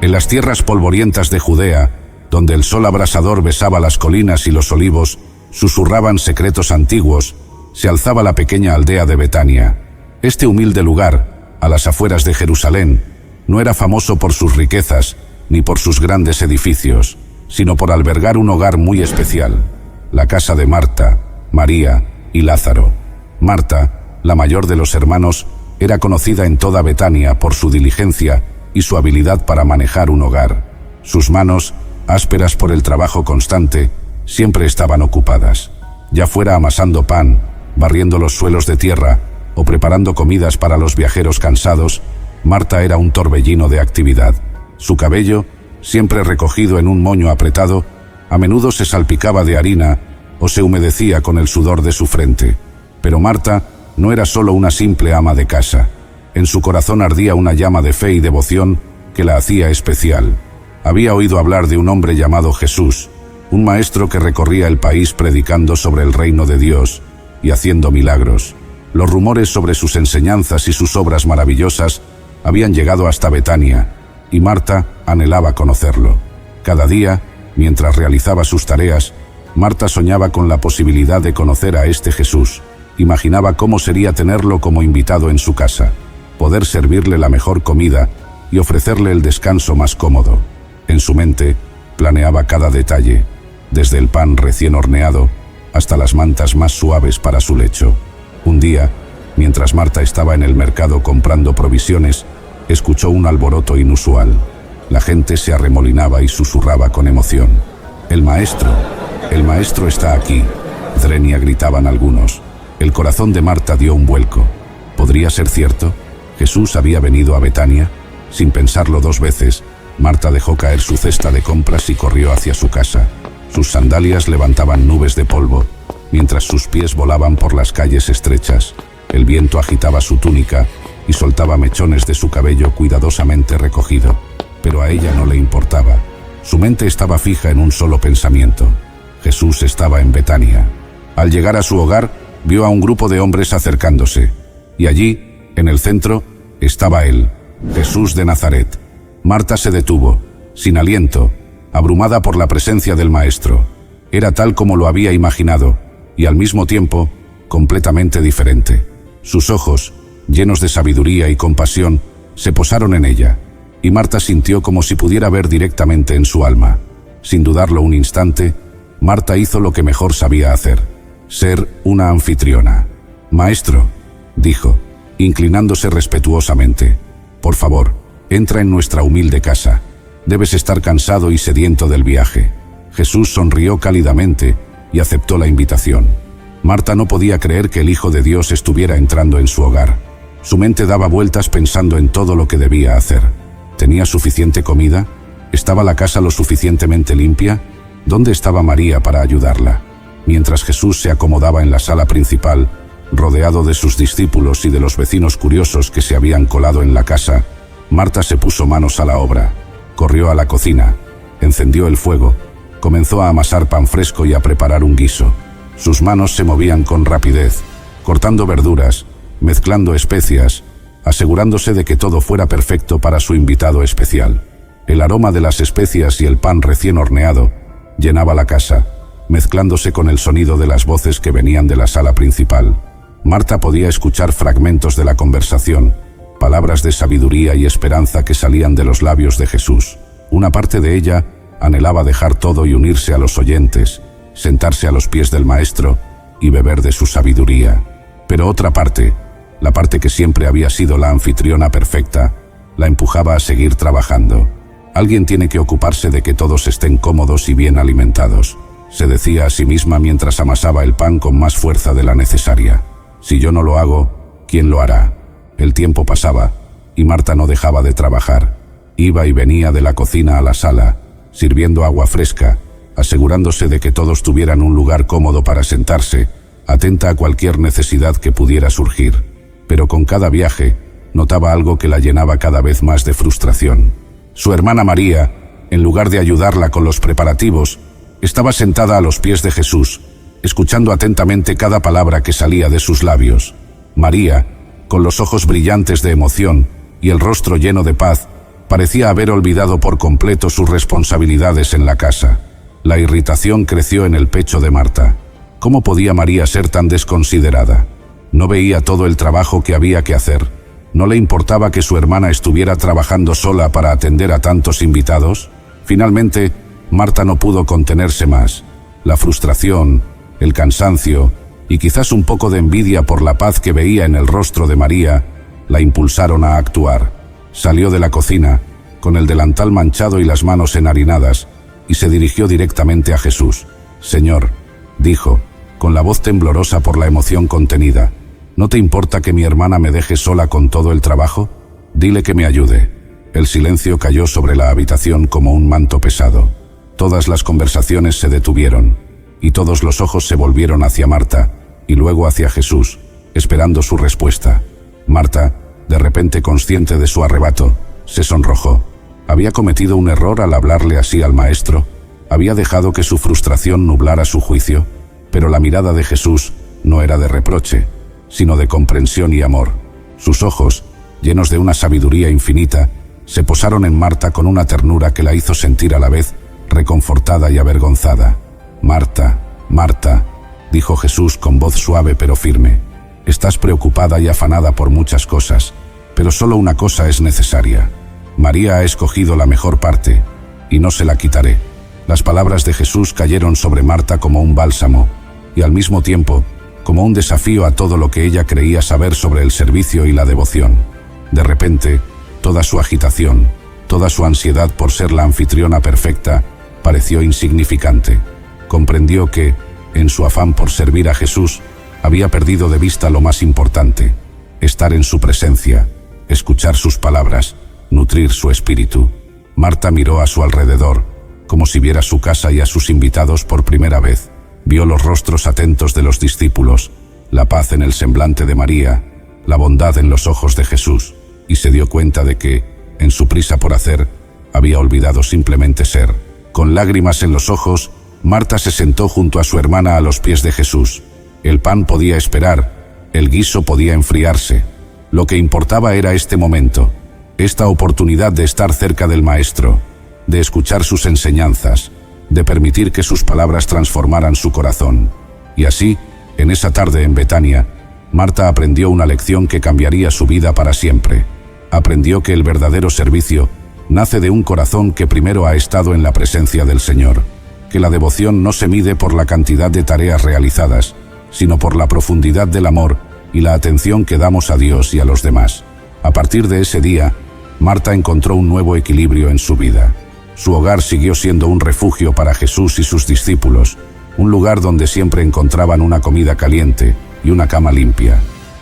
En las tierras polvorientas de Judea, donde el sol abrasador besaba las colinas y los olivos, susurraban secretos antiguos, se alzaba la pequeña aldea de Betania. Este humilde lugar, a las afueras de Jerusalén, no era famoso por sus riquezas ni por sus grandes edificios, sino por albergar un hogar muy especial, la casa de Marta, María y Lázaro. Marta, la mayor de los hermanos, era conocida en toda Betania por su diligencia y su habilidad para manejar un hogar. Sus manos, ásperas por el trabajo constante, siempre estaban ocupadas, ya fuera amasando pan, barriendo los suelos de tierra o preparando comidas para los viajeros cansados. Marta era un torbellino de actividad. Su cabello, siempre recogido en un moño apretado, a menudo se salpicaba de harina o se humedecía con el sudor de su frente. Pero Marta no era solo una simple ama de casa. En su corazón ardía una llama de fe y devoción que la hacía especial. Había oído hablar de un hombre llamado Jesús, un maestro que recorría el país predicando sobre el reino de Dios y haciendo milagros. Los rumores sobre sus enseñanzas y sus obras maravillosas habían llegado hasta Betania, y Marta anhelaba conocerlo. Cada día, mientras realizaba sus tareas, Marta soñaba con la posibilidad de conocer a este Jesús. Imaginaba cómo sería tenerlo como invitado en su casa, poder servirle la mejor comida y ofrecerle el descanso más cómodo. En su mente, planeaba cada detalle, desde el pan recién horneado hasta las mantas más suaves para su lecho. Un día, mientras Marta estaba en el mercado comprando provisiones, escuchó un alboroto inusual. La gente se arremolinaba y susurraba con emoción. El maestro está aquí», Drenia gritaban algunos. El corazón de Marta dio un vuelco. ¿Podría ser cierto? ¿Jesús había venido a Betania? Sin pensarlo dos veces, Marta dejó caer su cesta de compras y corrió hacia su casa. Sus sandalias levantaban nubes de polvo, mientras sus pies volaban por las calles estrechas. El viento agitaba su túnica y soltaba mechones de su cabello cuidadosamente recogido. Pero a ella no le importaba. Su mente estaba fija en un solo pensamiento. Jesús estaba en Betania. Al llegar a su hogar, vio a un grupo de hombres acercándose, y allí, en el centro, estaba él, Jesús de Nazaret. Marta se detuvo, sin aliento, abrumada por la presencia del Maestro. Era tal como lo había imaginado, y al mismo tiempo, completamente diferente. Sus ojos, llenos de sabiduría y compasión, se posaron en ella, y Marta sintió como si pudiera ver directamente en su alma. Sin dudarlo un instante, Marta hizo lo que mejor sabía hacer: ser una anfitriona. «Maestro», dijo, inclinándose respetuosamente, «por favor, entra en nuestra humilde casa. Debes estar cansado y sediento del viaje». Jesús sonrió cálidamente y aceptó la invitación. Marta no podía creer que el Hijo de Dios estuviera entrando en su hogar. Su mente daba vueltas pensando en todo lo que debía hacer. ¿Tenía suficiente comida? ¿Estaba la casa lo suficientemente limpia? ¿Dónde estaba María para ayudarla? Mientras Jesús se acomodaba en la sala principal, rodeado de sus discípulos y de los vecinos curiosos que se habían colado en la casa, Marta se puso manos a la obra. Corrió a la cocina, encendió el fuego, comenzó a amasar pan fresco y a preparar un guiso. Sus manos se movían con rapidez, cortando verduras, mezclando especias, asegurándose de que todo fuera perfecto para su invitado especial. El aroma de las especias y el pan recién horneado llenaba la casa, mezclándose con el sonido de las voces que venían de la sala principal. Marta podía escuchar fragmentos de la conversación, palabras de sabiduría y esperanza que salían de los labios de Jesús. Una parte de ella anhelaba dejar todo y unirse a los oyentes, sentarse a los pies del Maestro y beber de su sabiduría. Pero otra parte, la parte que siempre había sido la anfitriona perfecta, la empujaba a seguir trabajando. «Alguien tiene que ocuparse de que todos estén cómodos y bien alimentados», se decía a sí misma mientras amasaba el pan con más fuerza de la necesaria. «Si yo no lo hago, ¿quién lo hará?». El tiempo pasaba, y Marta no dejaba de trabajar. Iba y venía de la cocina a la sala, sirviendo agua fresca, asegurándose de que todos tuvieran un lugar cómodo para sentarse, atenta a cualquier necesidad que pudiera surgir. Pero con cada viaje, notaba algo que la llenaba cada vez más de frustración. Su hermana María, en lugar de ayudarla con los preparativos, estaba sentada a los pies de Jesús, escuchando atentamente cada palabra que salía de sus labios. María, con los ojos brillantes de emoción y el rostro lleno de paz, parecía haber olvidado por completo sus responsabilidades en la casa. La irritación creció en el pecho de Marta. ¿Cómo podía María ser tan desconsiderada? No veía todo el trabajo que había que hacer. ¿No le importaba que su hermana estuviera trabajando sola para atender a tantos invitados? Finalmente, Marta no pudo contenerse más. La frustración, el cansancio y quizás un poco de envidia por la paz que veía en el rostro de María, la impulsaron a actuar. Salió de la cocina, con el delantal manchado y las manos enharinadas, y se dirigió directamente a Jesús. «Señor», dijo, con la voz temblorosa por la emoción contenida, «¿no te importa que mi hermana me deje sola con todo el trabajo? Dile que me ayude». El silencio cayó sobre la habitación como un manto pesado. Todas las conversaciones se detuvieron, y todos los ojos se volvieron hacia Marta, y luego hacia Jesús, esperando su respuesta. Marta, de repente consciente de su arrebato, se sonrojó. ¿Había cometido un error al hablarle así al maestro? ¿Había dejado que su frustración nublara su juicio? Pero la mirada de Jesús no era de reproche, sino de comprensión y amor. Sus ojos, llenos de una sabiduría infinita, se posaron en Marta con una ternura que la hizo sentir a la vez reconfortada y avergonzada. «Marta, Marta», dijo Jesús con voz suave pero firme, «estás preocupada y afanada por muchas cosas, pero solo una cosa es necesaria. María ha escogido la mejor parte, y no se la quitaré». Las palabras de Jesús cayeron sobre Marta como un bálsamo, y al mismo tiempo, como un desafío a todo lo que ella creía saber sobre el servicio y la devoción. De repente, toda su agitación, toda su ansiedad por ser la anfitriona perfecta, pareció insignificante. Comprendió que, en su afán por servir a Jesús, había perdido de vista lo más importante: estar en su presencia, escuchar sus palabras, nutrir su espíritu. Marta miró a su alrededor, como si viera su casa y a sus invitados por primera vez. Vio los rostros atentos de los discípulos, la paz en el semblante de María, la bondad en los ojos de Jesús, y se dio cuenta de que, en su prisa por hacer, había olvidado simplemente ser. Con lágrimas en los ojos, Marta se sentó junto a su hermana a los pies de Jesús. El pan podía esperar, el guiso podía enfriarse. Lo que importaba era este momento, esta oportunidad de estar cerca del Maestro, de escuchar sus enseñanzas, de permitir que sus palabras transformaran su corazón. Y así, en esa tarde en Betania, Marta aprendió una lección que cambiaría su vida para siempre. Aprendió que el verdadero servicio nace de un corazón que primero ha estado en la presencia del Señor, que la devoción no se mide por la cantidad de tareas realizadas, sino por la profundidad del amor y la atención que damos a Dios y a los demás. A partir de ese día, Marta encontró un nuevo equilibrio en su vida. Su hogar siguió siendo un refugio para Jesús y sus discípulos, un lugar donde siempre encontraban una comida caliente y una cama limpia.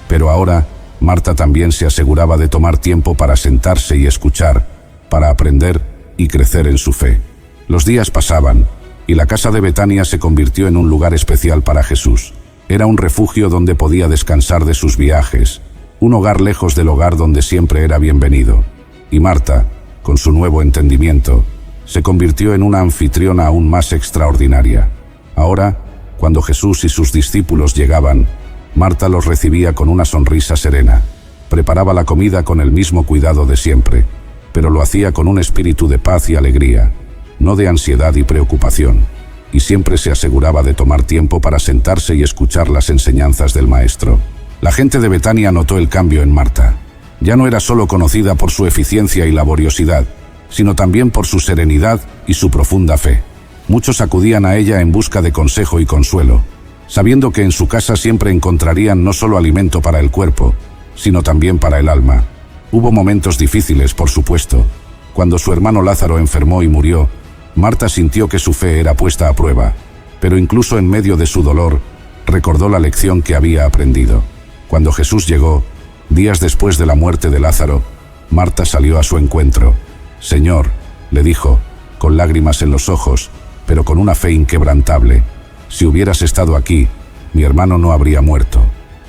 Pero ahora, Marta también se aseguraba de tomar tiempo para sentarse y escuchar, para aprender y crecer en su fe. Los días pasaban, y la casa de Betania se convirtió en un lugar especial para Jesús. Era un refugio donde podía descansar de sus viajes, un hogar lejos del hogar donde siempre era bienvenido. Y Marta, con su nuevo entendimiento, se convirtió en una anfitriona aún más extraordinaria. Ahora, cuando Jesús y sus discípulos llegaban, Marta los recibía con una sonrisa serena. Preparaba la comida con el mismo cuidado de siempre, pero lo hacía con un espíritu de paz y alegría, no de ansiedad y preocupación, y siempre se aseguraba de tomar tiempo para sentarse y escuchar las enseñanzas del Maestro. La gente de Betania notó el cambio en Marta. Ya no era solo conocida por su eficiencia y laboriosidad, sino también por su serenidad y su profunda fe. Muchos acudían a ella en busca de consejo y consuelo, sabiendo que en su casa siempre encontrarían no solo alimento para el cuerpo, sino también para el alma. Hubo momentos difíciles, por supuesto. Cuando su hermano Lázaro enfermó y murió, Marta sintió que su fe era puesta a prueba, pero incluso en medio de su dolor, recordó la lección que había aprendido. Cuando Jesús llegó, días después de la muerte de Lázaro, Marta salió a su encuentro. «Señor», le dijo, con lágrimas en los ojos, pero con una fe inquebrantable, «si hubieras estado aquí, mi hermano no habría muerto.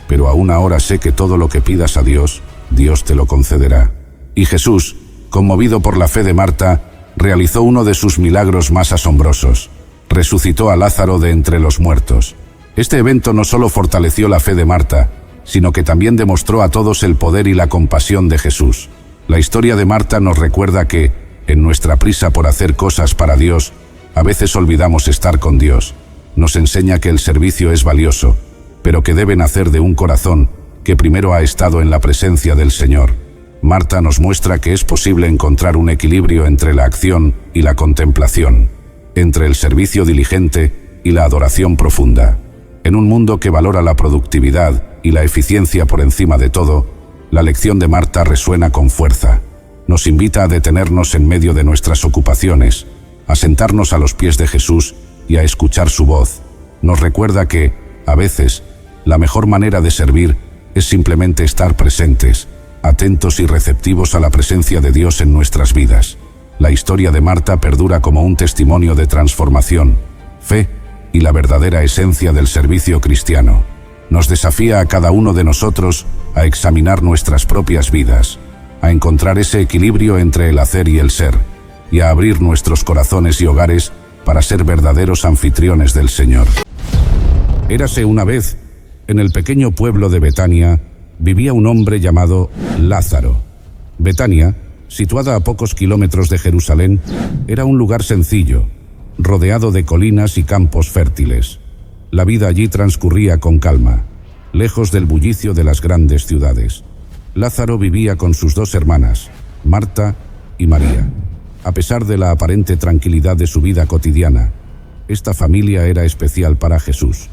Pero aún ahora sé que todo lo que pidas a Dios, Dios te lo concederá». Y Jesús, conmovido por la fe de Marta, realizó uno de sus milagros más asombrosos. Resucitó a Lázaro de entre los muertos. Este evento no solo fortaleció la fe de Marta, sino que también demostró a todos el poder y la compasión de Jesús. La historia de Marta nos recuerda que, en nuestra prisa por hacer cosas para Dios, a veces olvidamos estar con Dios. Nos enseña que el servicio es valioso, pero que debe nacer de un corazón que primero ha estado en la presencia del Señor. Marta nos muestra que es posible encontrar un equilibrio entre la acción y la contemplación, entre el servicio diligente y la adoración profunda. En un mundo que valora la productividad y la eficiencia por encima de todo, la lección de Marta resuena con fuerza. Nos invita a detenernos en medio de nuestras ocupaciones, a sentarnos a los pies de Jesús y a escuchar su voz. Nos recuerda que, a veces, la mejor manera de servir es simplemente estar presentes, atentos y receptivos a la presencia de Dios en nuestras vidas. La historia de Marta perdura como un testimonio de transformación, fe y la verdadera esencia del servicio cristiano. Nos desafía a cada uno de nosotros a examinar nuestras propias vidas, a encontrar ese equilibrio entre el hacer y el ser, y a abrir nuestros corazones y hogares para ser verdaderos anfitriones del Señor. Érase una vez, en el pequeño pueblo de Betania, vivía un hombre llamado Lázaro. Betania, situada a pocos kilómetros de Jerusalén, era un lugar sencillo, rodeado de colinas y campos fértiles. La vida allí transcurría con calma, lejos del bullicio de las grandes ciudades. Lázaro vivía con sus dos hermanas, Marta y María. A pesar de la aparente tranquilidad de su vida cotidiana, esta familia era especial para Jesús,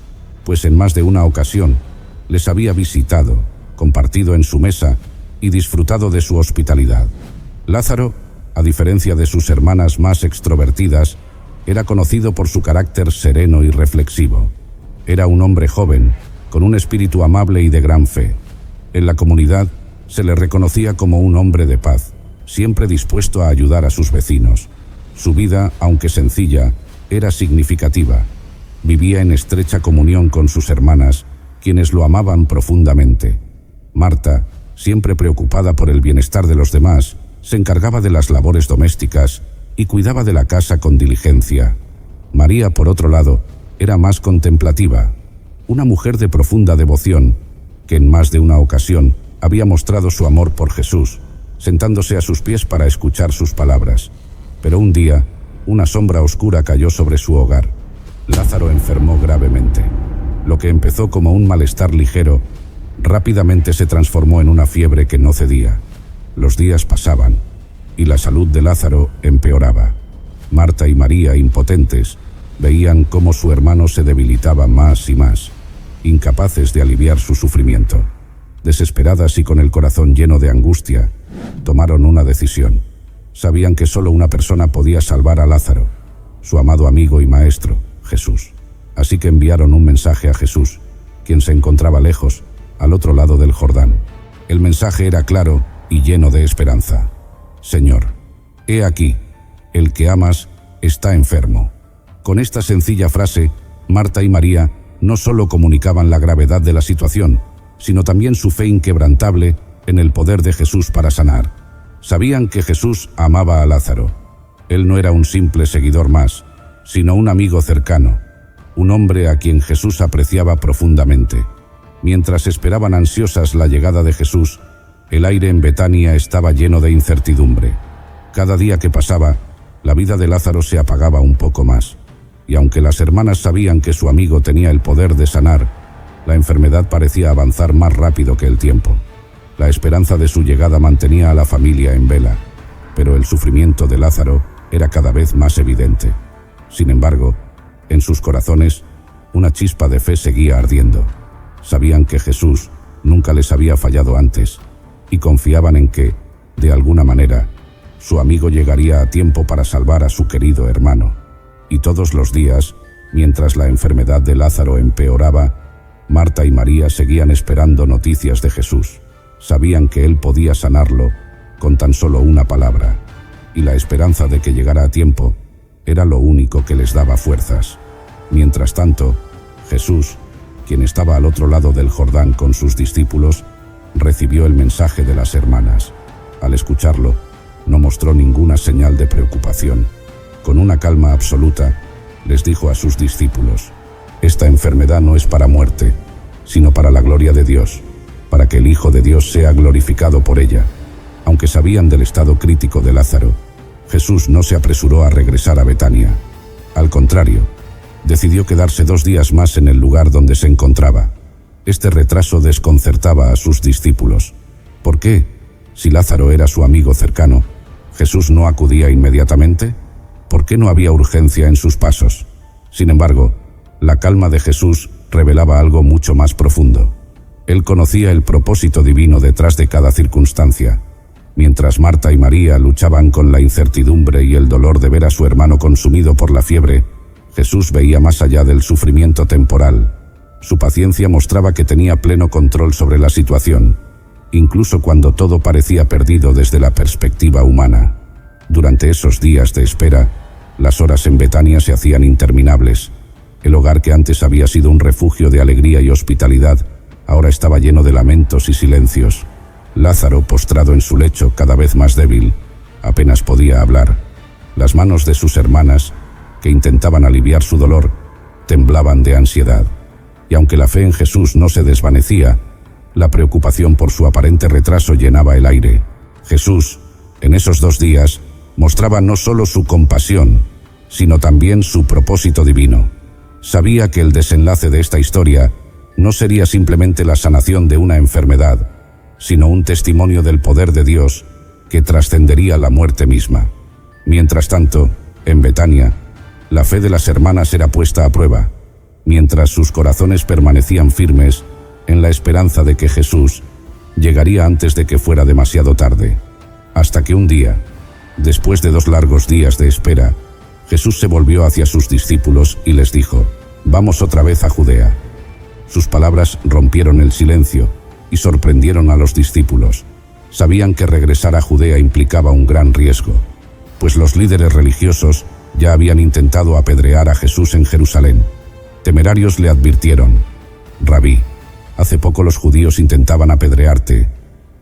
pues en más de una ocasión les había visitado, compartido en su mesa y disfrutado de su hospitalidad. Lázaro, a diferencia de sus hermanas más extrovertidas, era conocido por su carácter sereno y reflexivo. Era un hombre joven, con un espíritu amable y de gran fe. En la comunidad se le reconocía como un hombre de paz, siempre dispuesto a ayudar a sus vecinos. Su vida, aunque sencilla, era significativa. Vivía en estrecha comunión con sus hermanas, quienes lo amaban profundamente. Marta, siempre preocupada por el bienestar de los demás, se encargaba de las labores domésticas y cuidaba de la casa con diligencia. María, por otro lado, era más contemplativa, una mujer de profunda devoción, que en más de una ocasión había mostrado su amor por Jesús, sentándose a sus pies para escuchar sus palabras. Pero un día, una sombra oscura cayó sobre su hogar. Lázaro enfermó gravemente. Lo que empezó como un malestar ligero, rápidamente se transformó en una fiebre que no cedía. Los días pasaban, y la salud de Lázaro empeoraba. Marta y María, impotentes, veían cómo su hermano se debilitaba más y más, incapaces de aliviar su sufrimiento. Desesperadas y con el corazón lleno de angustia, tomaron una decisión. Sabían que solo una persona podía salvar a Lázaro, su amado amigo y maestro, Jesús. Así que enviaron un mensaje a Jesús, quien se encontraba lejos, al otro lado del Jordán. El mensaje era claro y lleno de esperanza. Señor, he aquí, el que amas está enfermo. Con esta sencilla frase, Marta y María no solo comunicaban la gravedad de la situación, sino también su fe inquebrantable en el poder de Jesús para sanar. Sabían que Jesús amaba a Lázaro. Él no era un simple seguidor más, sino un amigo cercano, un hombre a quien Jesús apreciaba profundamente. Mientras esperaban ansiosas la llegada de Jesús, el aire en Betania estaba lleno de incertidumbre. Cada día que pasaba, la vida de Lázaro se apagaba un poco más, y aunque las hermanas sabían que su amigo tenía el poder de sanar, la enfermedad parecía avanzar más rápido que el tiempo. La esperanza de su llegada mantenía a la familia en vela, pero el sufrimiento de Lázaro era cada vez más evidente. Sin embargo, en sus corazones, una chispa de fe seguía ardiendo. Sabían que Jesús nunca les había fallado antes, y confiaban en que, de alguna manera, su amigo llegaría a tiempo para salvar a su querido hermano. Y todos los días, mientras la enfermedad de Lázaro empeoraba, Marta y María seguían esperando noticias de Jesús. Sabían que él podía sanarlo con tan solo una palabra, y la esperanza de que llegara a tiempo era lo único que les daba fuerzas. Mientras tanto, Jesús, quien estaba al otro lado del Jordán con sus discípulos, recibió el mensaje de las hermanas. Al escucharlo, no mostró ninguna señal de preocupación. Con una calma absoluta, les dijo a sus discípulos: esta enfermedad no es para muerte, sino para la gloria de Dios, para que el Hijo de Dios sea glorificado por ella. Aunque sabían del estado crítico de Lázaro, Jesús no se apresuró a regresar a Betania. Al contrario, decidió quedarse 2 días más en el lugar donde se encontraba. Este retraso desconcertaba a sus discípulos. ¿Por qué? Si Lázaro era su amigo cercano, ¿Jesús no acudía inmediatamente? ¿Por qué no había urgencia en sus pasos? Sin embargo, la calma de Jesús revelaba algo mucho más profundo. Él conocía el propósito divino detrás de cada circunstancia. Mientras Marta y María luchaban con la incertidumbre y el dolor de ver a su hermano consumido por la fiebre, Jesús veía más allá del sufrimiento temporal. Su paciencia mostraba que tenía pleno control sobre la situación, incluso cuando todo parecía perdido desde la perspectiva humana. Durante esos días de espera, las horas en Betania se hacían interminables. El hogar que antes había sido un refugio de alegría y hospitalidad, ahora estaba lleno de lamentos y silencios. Lázaro, postrado en su lecho, cada vez más débil, apenas podía hablar. Las manos de sus hermanas, que intentaban aliviar su dolor, temblaban de ansiedad. Y aunque la fe en Jesús no se desvanecía, la preocupación por su aparente retraso llenaba el aire. Jesús, en esos 2 días, mostraba no solo su compasión, sino también su propósito divino. Sabía que el desenlace de esta historia no sería simplemente la sanación de una enfermedad, sino un testimonio del poder de Dios que trascendería la muerte misma. Mientras tanto, en Betania, la fe de las hermanas era puesta a prueba, mientras sus corazones permanecían firmes en la esperanza de que Jesús llegaría antes de que fuera demasiado tarde. Hasta que un día, después de 2 largos días de espera, Jesús se volvió hacia sus discípulos y les dijo: «Vamos otra vez a Judea». Sus palabras rompieron el silencio y sorprendieron a los discípulos. Sabían que regresar a Judea implicaba un gran riesgo, pues los líderes religiosos ya habían intentado apedrear a Jesús en Jerusalén. Temerarios le advirtieron: «Rabí, hace poco los judíos intentaban apedrearte,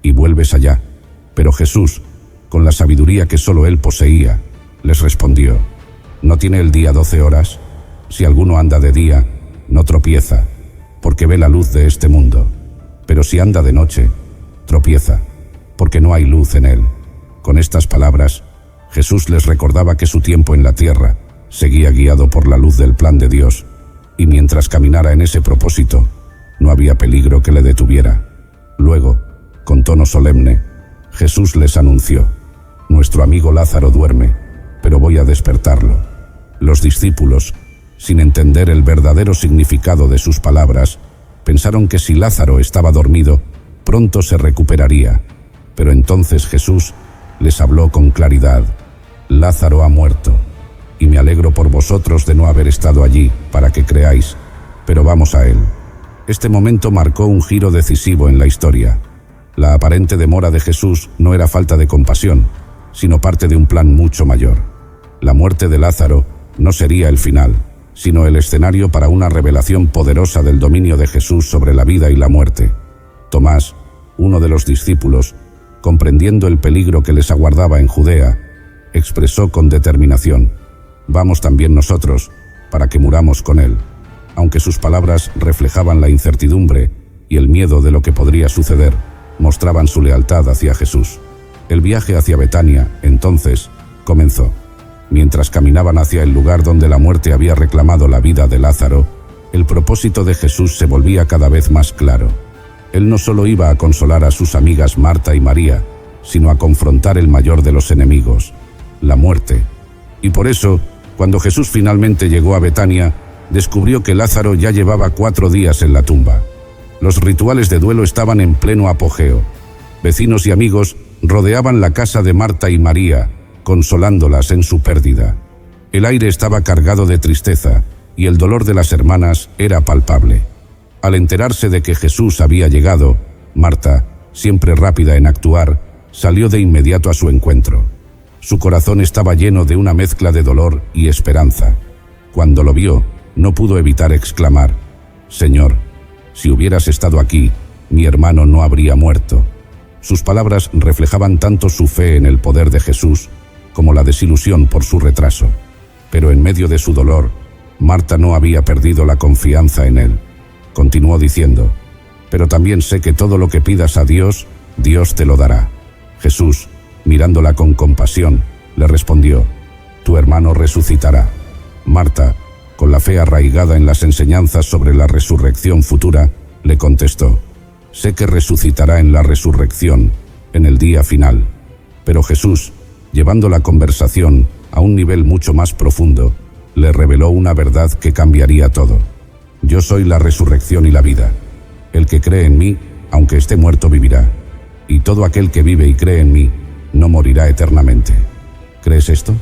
y vuelves allá». Pero Jesús, con la sabiduría que solo él poseía, les respondió: «¿No tiene el día 12 horas? Si alguno anda de día, no tropieza, porque ve la luz de este mundo. Pero si anda de noche, tropieza, porque no hay luz en él». Con estas palabras, Jesús les recordaba que su tiempo en la tierra seguía guiado por la luz del plan de Dios, y mientras caminara en ese propósito, no había peligro que le detuviera. Luego, con tono solemne, Jesús les anunció: «Nuestro amigo Lázaro duerme, pero voy a despertarlo». Los discípulos, sin entender el verdadero significado de sus palabras, pensaron que si Lázaro estaba dormido, pronto se recuperaría. Pero entonces Jesús les habló con claridad: «Lázaro ha muerto, y me alegro por vosotros de no haber estado allí para que creáis, pero vamos a él». Este momento marcó un giro decisivo en la historia. La aparente demora de Jesús no era falta de compasión, sino parte de un plan mucho mayor. La muerte de Lázaro no sería el final, sino el escenario para una revelación poderosa del dominio de Jesús sobre la vida y la muerte. Tomás, uno de los discípulos, comprendiendo el peligro que les aguardaba en Judea, expresó con determinación: «Vamos también nosotros, para que muramos con él». Aunque sus palabras reflejaban la incertidumbre y el miedo de lo que podría suceder, mostraban su lealtad hacia Jesús. El viaje hacia Betania, entonces, comenzó. Mientras caminaban hacia el lugar donde la muerte había reclamado la vida de Lázaro, el propósito de Jesús se volvía cada vez más claro. Él no solo iba a consolar a sus amigas Marta y María, sino a confrontar el mayor de los enemigos, la muerte. Y por eso, cuando Jesús finalmente llegó a Betania, descubrió que Lázaro ya llevaba 4 días en la tumba. Los rituales de duelo estaban en pleno apogeo. Vecinos y amigos rodeaban la casa de Marta y María, consolándolas en su pérdida. El aire estaba cargado de tristeza, y el dolor de las hermanas era palpable. Al enterarse de que Jesús había llegado, Marta, siempre rápida en actuar, salió de inmediato a su encuentro. Su corazón estaba lleno de una mezcla de dolor y esperanza. Cuando lo vio, no pudo evitar exclamar: «Señor, si hubieras estado aquí, mi hermano no habría muerto». Sus palabras reflejaban tanto su fe en el poder de Jesús como la desilusión por su retraso. Pero en medio de su dolor, Marta no había perdido la confianza en él. Continuó diciendo: «Pero también sé que todo lo que pidas a Dios, Dios te lo dará». Jesús, mirándola con compasión, le respondió: «Tu hermano resucitará». Marta, con la fe arraigada en las enseñanzas sobre la resurrección futura, le contestó: «Sé que resucitará en la resurrección, en el día final». Pero Jesús, llevando la conversación a un nivel mucho más profundo, le reveló una verdad que cambiaría todo. «Yo soy la resurrección y la vida. El que cree en mí, aunque esté muerto, vivirá. Y todo aquel que vive y cree en mí, no morirá eternamente». ¿Crees esto?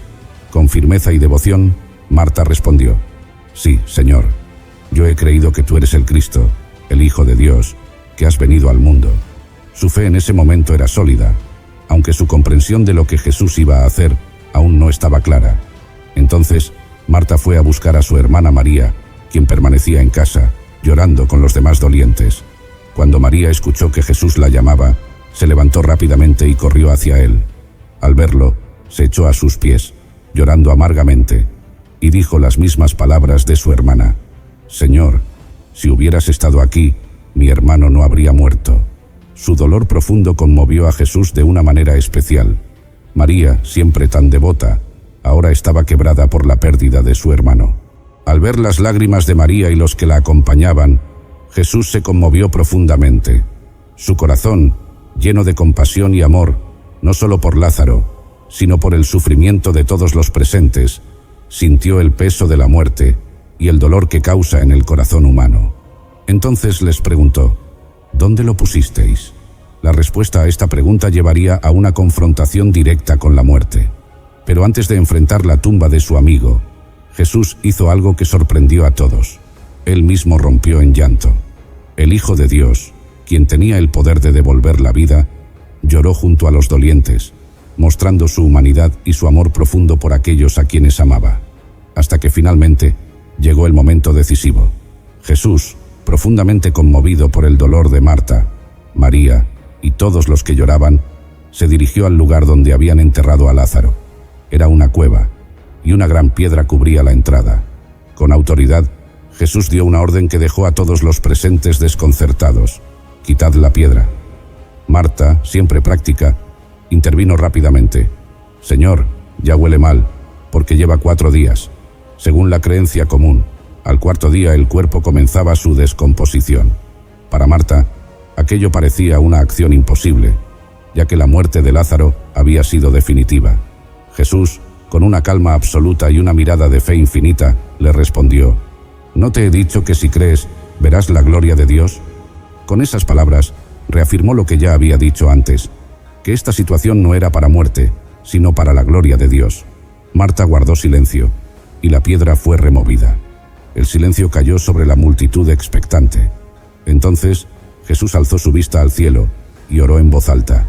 Con firmeza y devoción, Marta respondió: «Sí, Señor. Yo he creído que tú eres el Cristo, el Hijo de Dios, que has venido al mundo». Su fe en ese momento era sólida, aunque su comprensión de lo que Jesús iba a hacer aún no estaba clara. Entonces, Marta fue a buscar a su hermana María, quien permanecía en casa, llorando con los demás dolientes. Cuando María escuchó que Jesús la llamaba, se levantó rápidamente y corrió hacia él. Al verlo, se echó a sus pies, llorando amargamente, y dijo las mismas palabras de su hermana: «Señor, si hubieras estado aquí, mi hermano no habría muerto». Su dolor profundo conmovió a Jesús de una manera especial. María, siempre tan devota, ahora estaba quebrada por la pérdida de su hermano. Al ver las lágrimas de María y los que la acompañaban, Jesús se conmovió profundamente. Su corazón, lleno de compasión y amor, no solo por Lázaro, sino por el sufrimiento de todos los presentes, sintió el peso de la muerte y el dolor que causa en el corazón humano. Entonces les preguntó: «¿Dónde lo pusisteis?». La respuesta a esta pregunta llevaría a una confrontación directa con la muerte. Pero antes de enfrentar la tumba de su amigo, Jesús hizo algo que sorprendió a todos. Él mismo rompió en llanto. El Hijo de Dios, quien tenía el poder de devolver la vida, lloró junto a los dolientes, mostrando su humanidad y su amor profundo por aquellos a quienes amaba. Hasta que finalmente llegó el momento decisivo. Jesús, profundamente conmovido por el dolor de Marta, María y todos los que lloraban, se dirigió al lugar donde habían enterrado a Lázaro. Era una cueva, y una gran piedra cubría la entrada. Con autoridad, Jesús dio una orden que dejó a todos los presentes desconcertados: «Quitad la piedra». Marta, siempre práctica, intervino rápidamente: «Señor, ya huele mal, porque lleva 4 días. Según la creencia común, al 4.º día el cuerpo comenzaba su descomposición». Para Marta, aquello parecía una acción imposible, ya que la muerte de Lázaro había sido definitiva. Jesús, con una calma absoluta y una mirada de fe infinita, le respondió: «¿No te he dicho que si crees, verás la gloria de Dios?». Con esas palabras, reafirmó lo que ya había dicho antes, que esta situación no era para muerte, sino para la gloria de Dios. Marta guardó silencio, y la piedra fue removida. El silencio cayó sobre la multitud expectante. Entonces, Jesús alzó su vista al cielo y oró en voz alta: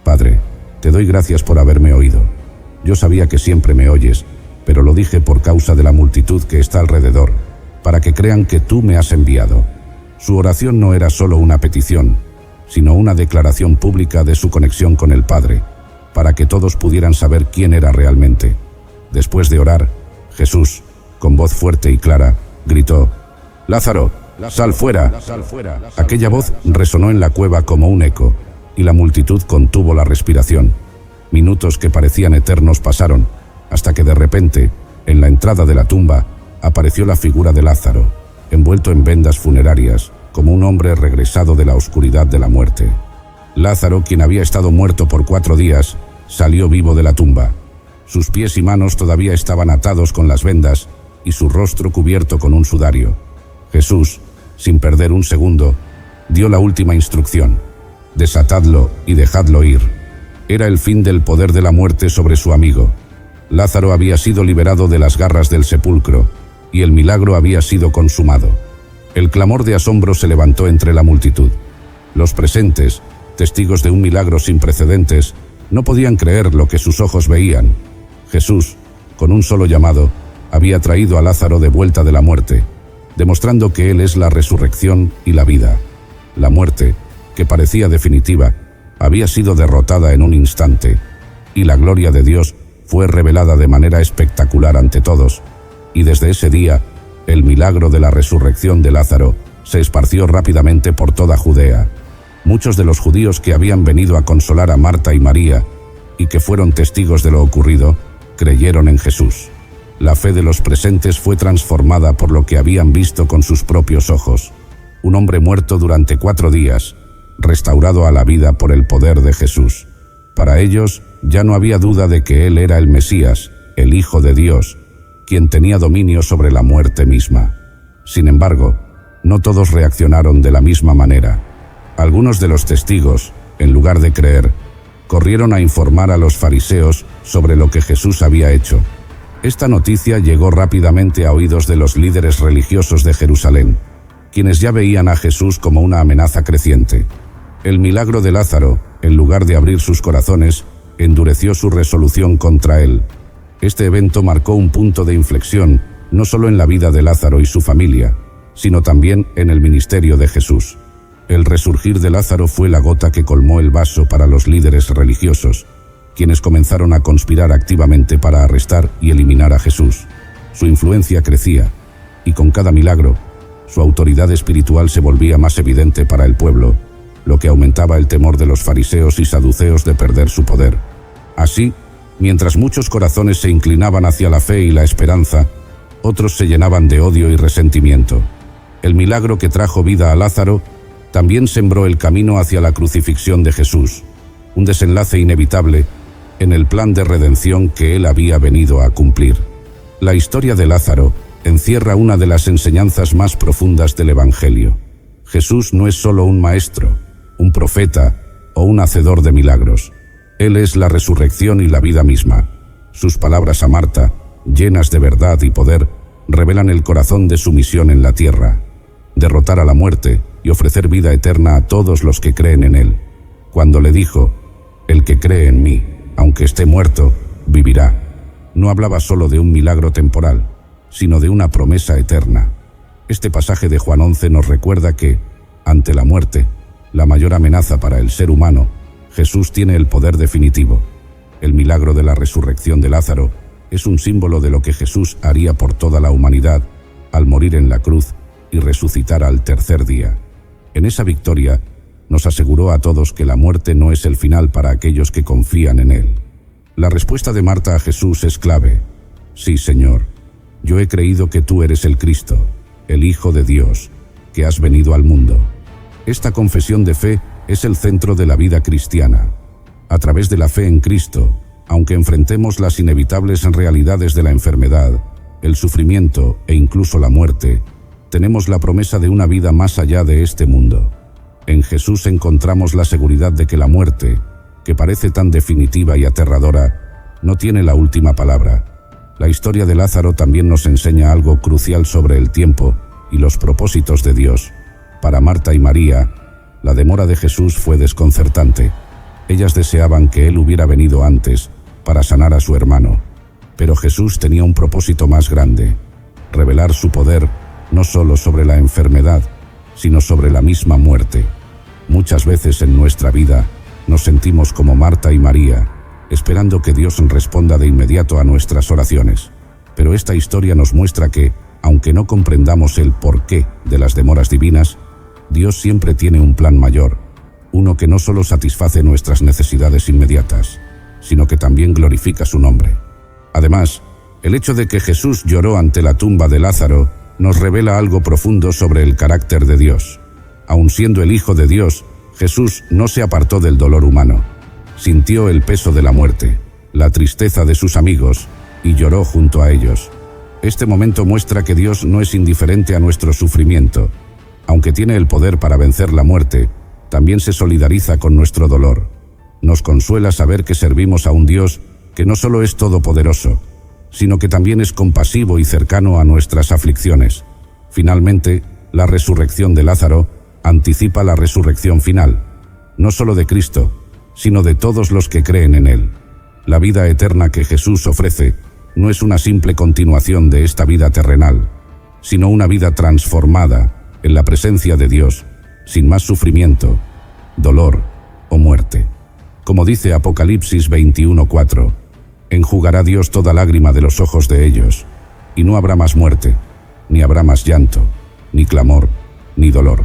«Padre, te doy gracias por haberme oído. Yo sabía que siempre me oyes, pero lo dije por causa de la multitud que está alrededor, para que crean que tú me has enviado». Su oración no era solo una petición, sino una declaración pública de su conexión con el Padre, para que todos pudieran saber quién era realmente. Después de orar, Jesús, con voz fuerte y clara, gritó: «Lázaro, sal fuera». Aquella voz resonó en la cueva como un eco, y la multitud contuvo la respiración. Minutos que parecían eternos pasaron, hasta que de repente, en la entrada de la tumba, apareció la figura de Lázaro, envuelto en vendas funerarias, como un hombre regresado de la oscuridad de la muerte. Lázaro, quien había estado muerto por 4 días, salió vivo de la tumba. Sus pies y manos todavía estaban atados con las vendas y su rostro cubierto con un sudario. Jesús, sin perder un segundo, dio la última instrucción: «Desatadlo y dejadlo ir». Era el fin del poder de la muerte sobre su amigo. Lázaro había sido liberado de las garras del sepulcro, y el milagro había sido consumado. El clamor de asombro se levantó entre la multitud. Los presentes, testigos de un milagro sin precedentes, no podían creer lo que sus ojos veían. Jesús, con un solo llamado, había traído a Lázaro de vuelta de la muerte, demostrando que Él es la resurrección y la vida. La muerte, que parecía definitiva, había sido derrotada en un instante, y la gloria de Dios fue revelada de manera espectacular ante todos, y desde ese día, el milagro de la resurrección de Lázaro se esparció rápidamente por toda Judea. Muchos de los judíos que habían venido a consolar a Marta y María, y que fueron testigos de lo ocurrido, creyeron en Jesús. La fe de los presentes fue transformada por lo que habían visto con sus propios ojos. Un hombre muerto durante 4 días, restaurado a la vida por el poder de Jesús. Para ellos, ya no había duda de que Él era el Mesías, el Hijo de Dios, quien tenía dominio sobre la muerte misma. Sin embargo, no todos reaccionaron de la misma manera. Algunos de los testigos, en lugar de creer, corrieron a informar a los fariseos sobre lo que Jesús había hecho. Esta noticia llegó rápidamente a oídos de los líderes religiosos de Jerusalén, quienes ya veían a Jesús como una amenaza creciente. El milagro de Lázaro, en lugar de abrir sus corazones, endureció su resolución contra él. Este evento marcó un punto de inflexión, no solo en la vida de Lázaro y su familia, sino también en el ministerio de Jesús. El resurgir de Lázaro fue la gota que colmó el vaso para los líderes religiosos, quienes comenzaron a conspirar activamente para arrestar y eliminar a Jesús. Su influencia crecía, y con cada milagro, su autoridad espiritual se volvía más evidente para el pueblo, lo que aumentaba el temor de los fariseos y saduceos de perder su poder. Así, mientras muchos corazones se inclinaban hacia la fe y la esperanza, otros se llenaban de odio y resentimiento. El milagro que trajo vida a Lázaro también sembró el camino hacia la crucifixión de Jesús, un desenlace inevitable en el plan de redención que él había venido a cumplir. La historia de Lázaro encierra una de las enseñanzas más profundas del Evangelio. Jesús no es solo un maestro, un profeta o un hacedor de milagros. Él es la resurrección y la vida misma. Sus palabras a Marta, llenas de verdad y poder, revelan el corazón de su misión en la tierra: derrotar a la muerte y ofrecer vida eterna a todos los que creen en Él. Cuando le dijo: «El que cree en mí, aunque esté muerto, vivirá», no hablaba solo de un milagro temporal, sino de una promesa eterna. Este pasaje de Juan 11 nos recuerda que, ante la muerte, la mayor amenaza para el ser humano, Jesús tiene el poder definitivo. El milagro de la resurrección de Lázaro es un símbolo de lo que Jesús haría por toda la humanidad al morir en la cruz y resucitar al tercer día. En esa victoria, nos aseguró a todos que la muerte no es el final para aquellos que confían en Él. La respuesta de Marta a Jesús es clave: «Sí, Señor, yo he creído que tú eres el Cristo, el Hijo de Dios, que has venido al mundo». Esta confesión de fe es el centro de la vida cristiana. A través de la fe en Cristo, aunque enfrentemos las inevitables realidades de la enfermedad, el sufrimiento e incluso la muerte, tenemos la promesa de una vida más allá de este mundo. En Jesús encontramos la seguridad de que la muerte, que parece tan definitiva y aterradora, no tiene la última palabra. La historia de Lázaro también nos enseña algo crucial sobre el tiempo y los propósitos de Dios. Para Marta y María, la demora de Jesús fue desconcertante. Ellas deseaban que Él hubiera venido antes para sanar a su hermano. Pero Jesús tenía un propósito más grande: revelar su poder no solo sobre la enfermedad, sino sobre la misma muerte. Muchas veces en nuestra vida nos sentimos como Marta y María, esperando que Dios responda de inmediato a nuestras oraciones. Pero esta historia nos muestra que, aunque no comprendamos el porqué de las demoras divinas, Dios siempre tiene un plan mayor, uno que no solo satisface nuestras necesidades inmediatas, sino que también glorifica su nombre. Además, el hecho de que Jesús lloró ante la tumba de Lázaro nos revela algo profundo sobre el carácter de Dios. Aun siendo el Hijo de Dios, Jesús no se apartó del dolor humano. Sintió el peso de la muerte, la tristeza de sus amigos, y lloró junto a ellos. Este momento muestra que Dios no es indiferente a nuestro sufrimiento. Aunque tiene el poder para vencer la muerte, también se solidariza con nuestro dolor. Nos consuela saber que servimos a un Dios que no solo es todopoderoso, sino que también es compasivo y cercano a nuestras aflicciones. Finalmente, la resurrección de Lázaro anticipa la resurrección final, no solo de Cristo, sino de todos los que creen en Él. La vida eterna que Jesús ofrece no es una simple continuación de esta vida terrenal, sino una vida transformada en la presencia de Dios, sin más sufrimiento, dolor o muerte. Como dice Apocalipsis 21:4, enjugará Dios toda lágrima de los ojos de ellos, y no habrá más muerte, ni habrá más llanto, ni clamor, ni dolor.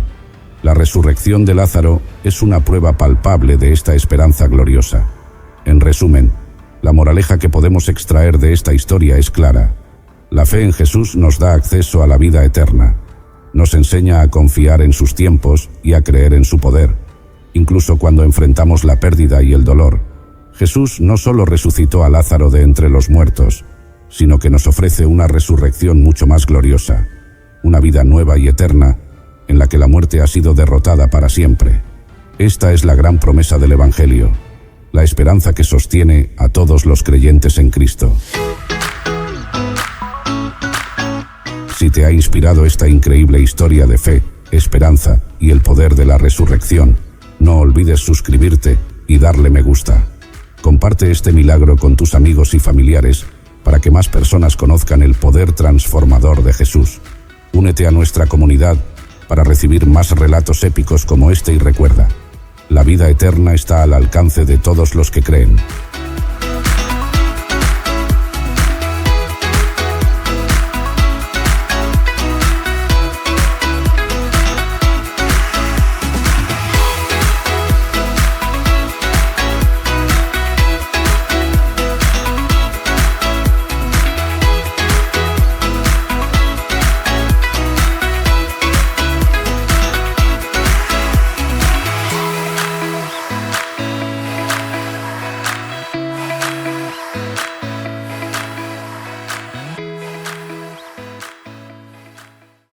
La resurrección de Lázaro es una prueba palpable de esta esperanza gloriosa. En resumen, la moraleja que podemos extraer de esta historia es clara. La fe en Jesús nos da acceso a la vida eterna. Nos enseña a confiar en sus tiempos y a creer en su poder. Incluso cuando enfrentamos la pérdida y el dolor, Jesús no solo resucitó a Lázaro de entre los muertos, sino que nos ofrece una resurrección mucho más gloriosa, una vida nueva y eterna, en la que la muerte ha sido derrotada para siempre. Esta es la gran promesa del Evangelio, la esperanza que sostiene a todos los creyentes en Cristo. Si te ha inspirado esta increíble historia de fe, esperanza y el poder de la resurrección, no olvides suscribirte y darle me gusta. Comparte este milagro con tus amigos y familiares para que más personas conozcan el poder transformador de Jesús. Únete a nuestra comunidad para recibir más relatos épicos como este y recuerda, la vida eterna está al alcance de todos los que creen.